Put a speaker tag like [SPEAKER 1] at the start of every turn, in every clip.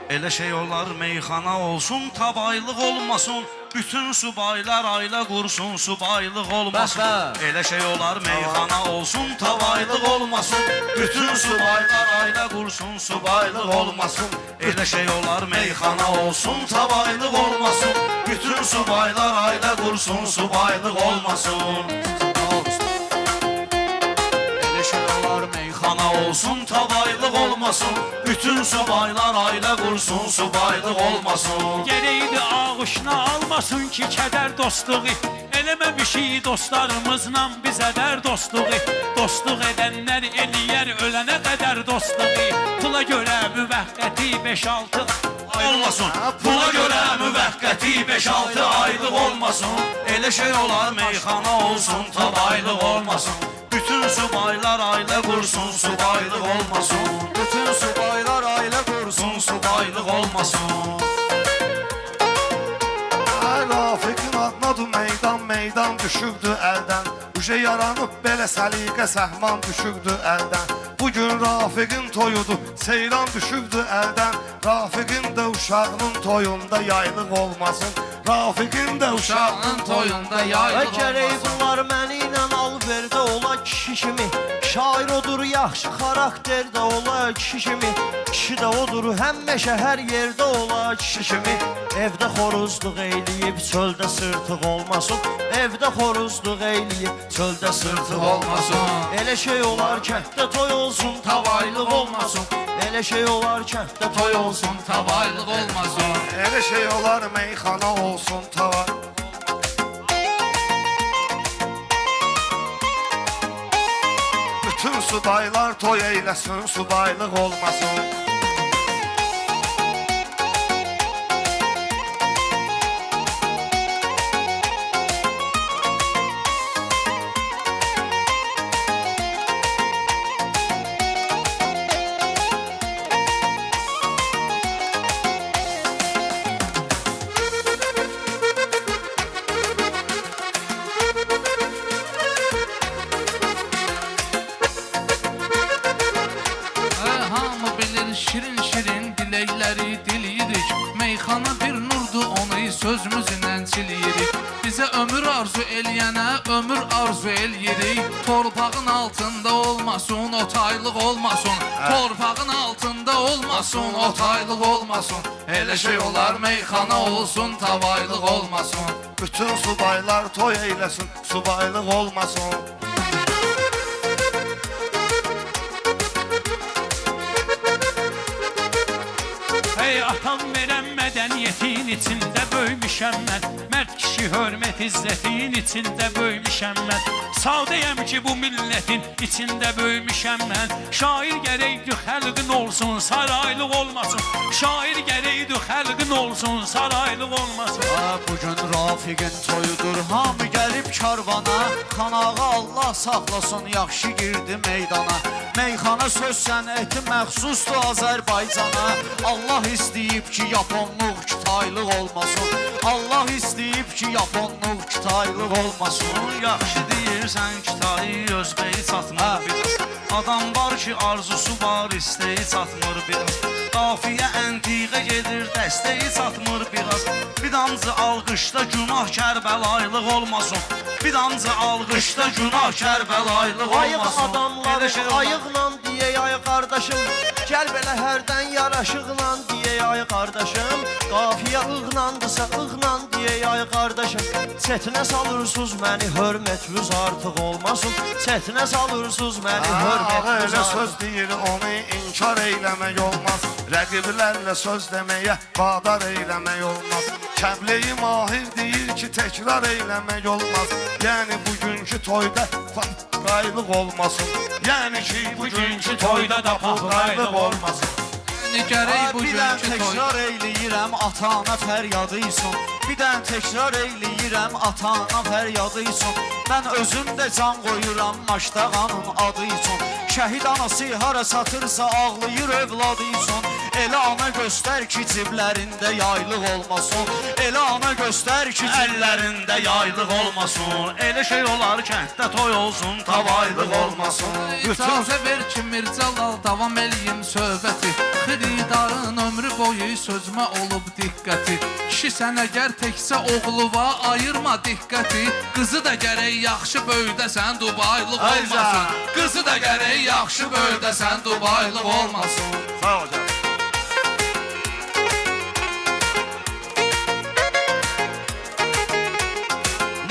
[SPEAKER 1] Elə şey olar meyxana olsun, tabaylıq olmasın. Bütün subaylar ailə qursun, subaylıq olmasın. Elə şey olar meyxana olsun, tabaylıq olmasın. Bütün subaylar ailə qursun, subaylıq olmasın. Elə şey olar meyxana olsun, tabaylıq olmasın. Bütün subaylar ailə qursun, subaylıq olmasın. Elə şey olar meyxana olsun, tabaylıq olmasın. Bütün subaylar ailə qursun, subaylıq olmasın.
[SPEAKER 2] Gereydi ağışına almasın ki kədər dostluğu. Eləməmişik dostlarımızla bizə dər dostluğu. Dostluq edənlər eləyər ölənə qədər dostluğu. Pula görə müvəqqəti 5-6
[SPEAKER 1] olmasın. Pula görə müvəqqəti 5-6 aylıq olmasın. Elə şey olar meyxana olsun, tabaylıq olmasın. Bütün subaylar ailə qursun, subaylıq olmasın. Bütün subaylar ailə qursun, subaylıq olmasın.
[SPEAKER 3] Rafiqin adnadır meydan, meydan düşübdü əldən. Uje yaranıb belə səliqə səhman düşübdü əldən. Bugün Rafiqin toyudur, seyran düşübdü əldən. Rafiqin də uşağının toyunda yaylıq olmasın. Rafiqin də uşağının toyunda yaylıq olmasın.
[SPEAKER 4] Gərək bunlar məni ilə alverdə ola kişi kimi. Şair odur, yaxşı xarakterdə ola kişi kimi. Kişi də odur, həmişə hər yerdə ola kişi kimi. Evdə xoruzluq eyləyib, çöldə sırtıq olmasın. Evdə xoruzluq eyləyib, çöldə sırtıq olmasın. Elə şey olar kənddə toy olsun, tavaylıq olmasın. Elə şey olar kənddə toy olsun, tavaylıq olmasın.
[SPEAKER 3] Elə şey olar meyxana olsun, tavar. Bütün subaylar toy eyləsin, subaylıq olmasın.
[SPEAKER 5] Şirin şirin diləkləri diləyirik. Meyxana bir nurdur, onu sözümüzlə çiliyirik. Bizə ömür arzu eləyənə ömür arzu eləyirik. Torpağın altında olmasın, otaylıq olmasın. Torpağın altında olmasın, otaylıq olmasın. Elə şey olar meyxana olsun, tavaylıq olmasın.
[SPEAKER 3] Bütün subaylar toy eyləsin, subaylıq olmasın.
[SPEAKER 2] Ey atam verən mədəniyyətin içində böyümüşəm mən. Mərd kişi hörmət izzətin içində böyümüşəm mən. Sadəyəm ki bu millətin içində böyümüşəm mən. Şair gərəkdir xəlqin olsun, saraylıq olmasın. Şair gərəkdir xəlqin olsun, saraylıq olmasın.
[SPEAKER 4] Bugün Rafiqin toyudur, hamı gəlib karvana. Xanağı Allah saxlasın, yaxşı girdi meydana. Meyxana söz sənəti məxsusdur Azərbaycana. Allah istəyib ki yaponluq kütaylıq olmasın. Allah istəyib ki yaponluq kütaylıq olmasın.
[SPEAKER 1] Yaxşı deyirsən kütayı özbəyi çatmır biraz. Adam var ki arzusu var, istəyi çatmır biraz. Qafiyə əntiqə gedir, dəstəyi çatmır biraz. Bir damcı alqışda günah Kərbəlaylıq olmasın. Bir damcı alqışda günah Kərbəlaylıq olmasın.
[SPEAKER 4] Ayıq adamları ayıqla deyək ay qardaşım. Gəl belə hərdən yaraşıqla deyək ay qardaşım. Qafiyə ığlandırsa ığla deyək ay qardaşım. Çətinə salırsınız məni, hörmətiniz artıq olmasın. Çətinə salırsınız məni, hörmətiniz
[SPEAKER 3] Elə
[SPEAKER 4] artıq.
[SPEAKER 3] söz deyir, onu inkar eyləmək olmaz. Rəqiblərlə söz deməyə vadar eyləmək olmaz. Kəbleyi mahir deyir ki təkrar eyləmək olmaz. Yəni bugünkü toyda papraylıq olmasın. Yəni ki bugünkü toyda da papraylıq olmasın.
[SPEAKER 5] Gərək
[SPEAKER 4] Bir dən
[SPEAKER 5] bugünkü toy.
[SPEAKER 4] təkrar eyləyirəm ata-ana fəryadı üçün. Bir dən təkrar eyləyirəm ata-ana fəryadı üçün. Mən özüm də can qoyuram Maştağanın adı üçün. Şəhid anası hara satırsa ağlayır övladı üçün. Elə ana göstər ki ciblərində yaylıq olmasın. Elə ana göstər ki
[SPEAKER 1] Əllərində yaylıq olmasın. Elə şey olar kənddə toy olsun, tavaylıq olmasın.
[SPEAKER 5] İcazə ver ki Mircəlal davam eləyim söhbəti. Xiridarın ömrü boyu boyu sözmə olub diqqəti. Kişi sən əgər təkcə oğluva ayırma diqqəti. Qızı da gərək yaxşı böyüdəsən, Dubaylıq olmasın. Qızı da gərək yaxşı böyüdəsən, Dubaylıq olmasın.
[SPEAKER 3] Sağ ol canım.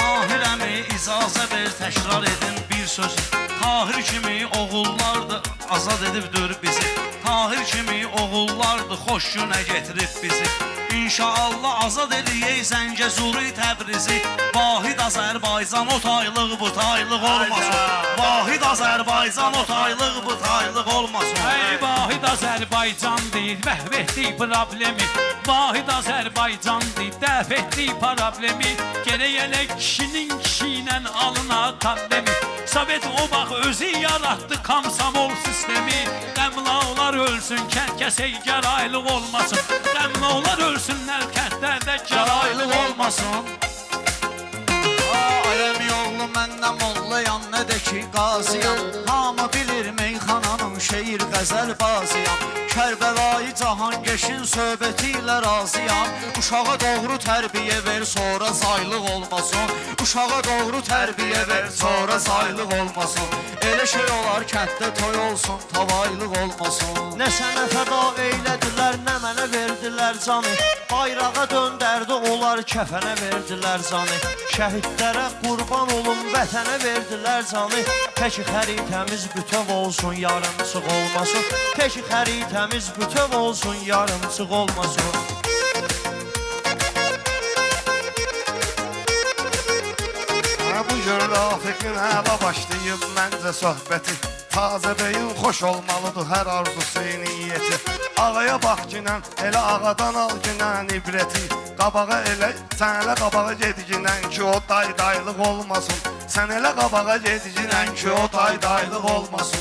[SPEAKER 1] Mahirəmi icazə ver, təkrar edin bir söz. Tahir kimi oğullardı, azad edibdir bizi. Tahir kimi oğullardı, xoş günə getirib bizi. İnşallah azad eləyək Zəngəzuri Təbrizi. Vahid Azərbaycan o taylıq bu taylıq olmasın. Vahid Azərbaycan o taylıq bu taylıq olmasın.
[SPEAKER 2] Ey Vahid Azərbaycan deyil, vəhv etdik problemi. Vahid Azərbaycan deyil, dəf etdik problemi. Gerək elə kişinin kişiylə alına tallemi. Sovet o bax özü yarattı komsomol sistemi. Qəmlalar ölsün, kənd kəsək gəraylıq olmasın. Qəmlalar ölsünlər, kəndlərdə gəraylıq olmasın.
[SPEAKER 6] Aləm yollu məndən molluyam, nə də ki qazıyam. Hamı bilir meyxananın şeir qəzəl bazıyam. Kərbəlayı Cahangeşin söhbəti ilə razıyam. Uşağa doğru tərbiyə ver, sonra zaylıq olmasın. Uşağa doğru tərbiyə ver, sonra zaylıq olmasın. Elə şey olar kənddə toy olsun, tavaylıq olmasın.
[SPEAKER 4] Nə sənə fəda eylədilər, nə mənə verdilər canı. Bayrağa döndərdi onlar, kəfənə verdilər canı. Şəhidlərə qurban olun, vətənə verdilər canı. Peki xəritəmiz bütöv olsun, yarımçıq olmasın. Peki xəritəmiz bütöv olsun, yarımçıq olmasın.
[SPEAKER 3] Bu gün Rafiqin hələ başlayıb məncə söhbəti. Tazə beyin xoş olmalıdır hər arzusu niyyəti. Ağaya bax ginən, elə ağadan al ginən ibrəti. Qabağa elə, sən elə qabağa gediginən ki o daydaylıq olmasın. Sən elə qabağa gediginən ki o daydaylıq olmasın.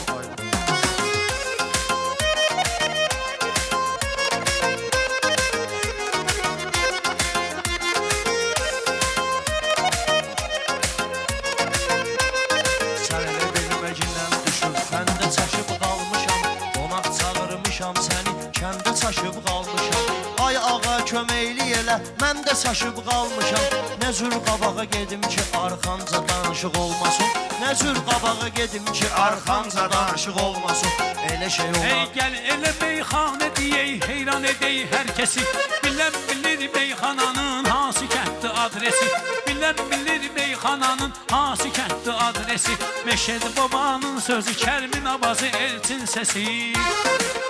[SPEAKER 4] Kəndə çaşıb qalmışam. Ay ağa köməkli elə, mən də çaşıb qalmışam. Nə cür qabağa gedim ki arxamca danışıq olmasın. Nə cür qabağa gedim ki arxamca danışıq olmasın. Elə şey olar.
[SPEAKER 2] Ey gəl elə meyxanə deyək, heyran edək hər kəsi. Bilən bilir meyxananın hansı kənddir adresi. Bilən bilir meyxananın hansı kənddir adresi. Məşəd babanın sözü, Kərmin abazı, elçin səsi.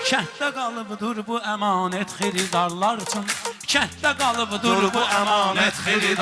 [SPEAKER 2] Kənddə qalıbdır bu əmanət xiridarlar üçün. Kənddə qalıbdır bu əmanət xiridarlar.